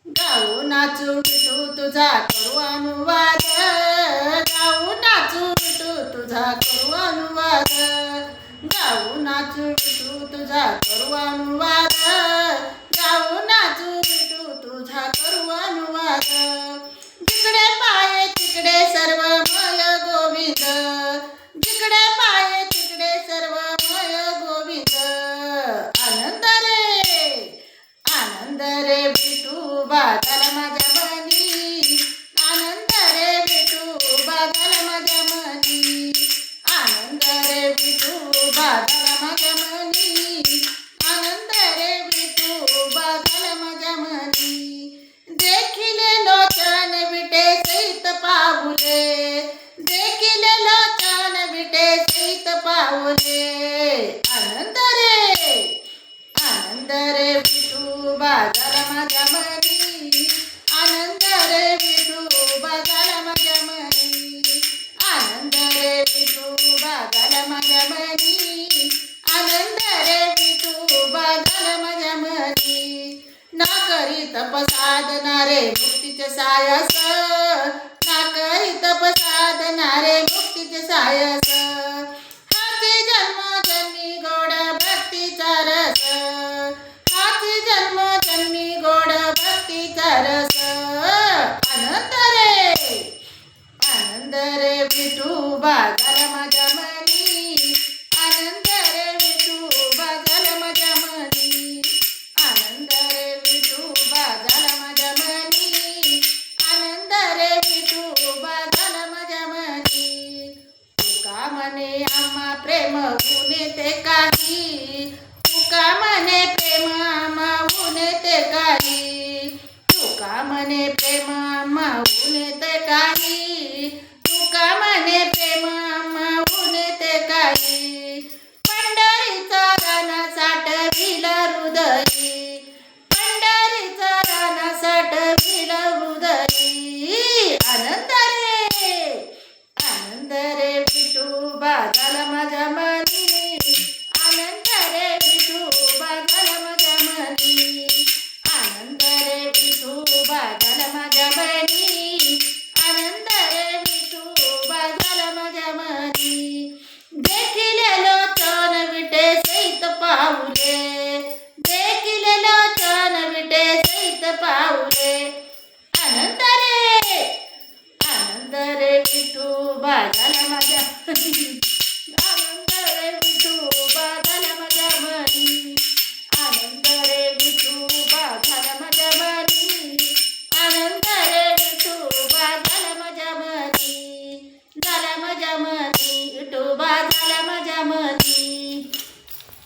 गाऊ नाचू विठू तुझा करू अनुवाद, गाऊ नाचू विठू तुझा करू अनुवाद, गाऊ नाचू विठू तुझा करू अनुवाद, गाऊ नाचू विठू तुझा करू अनुवाद. जिकडे पाये तिकडे सर्वमय गोविंद, जिकडे पाये तिकडे सर्वमय गोविंद. आनंद रे आनंद रे विठोबा झाला माझ्या मनी, आनंद रे विठोबा झाला माझ्या मनी, आनंद रे विठोबा झाला माझ्या मनी, आनंद रे विठोबा झाला माझ्या मनी. देखिले लोचन विटे सहित पाऊले, देखिले लोचन विटे सहित पाऊले. आनंद रे विठोबा झाला माझ्या मनी, आनंद रे विठोबा झाला माझ्या मनी, आनंद रे विठोबा झाला माझ्या मनी, आनंद रे विठोबा झाला माझ्या मनी. ना करी तप साधणारे मुक्तीचे सायस, ना करी तप साधणारे मुक्तीचे सायस. हाती जन्म जन्मी गोड भक्तीचा रस, हाती जन्म जन्मी गोड भक्तीचा रस. आनंद रे विठोबा झाला माझ्या मनी, आनंद रे विठोबा झाला माझ्या मनी, आनंद रे विठोबा झाला माझ्या मनी, आनंद रे विठोबा झाला माझ्या मनी. तुका म्हणे आम्हा प्रेम गुणे ते काही, तुका म्हणे प्रेम आम्हा गुणे ते काही, तुका म्हणे प्रेम आम्हा गुणे ते काही, तुका म्हणे प्रेम आम्हा गुणे ते काही. पंढरीचा राना साठविला हृदयी, पंढरीचा राना साठविला हृदयी. आनंद रे विठोबा झाला माझ्या मनी, आनंद रे विठोबा झाला माझ्या मनी, आनंद रे विठोबा झाला माझ्या मनी, आनंद रे विठोबा झाला माझ्या मनी. देखिले लोचन विटे सहित पाऊले, देखिले लोचन विटे सहित पाऊले. आनंद रे विठोबा झाला माझ्या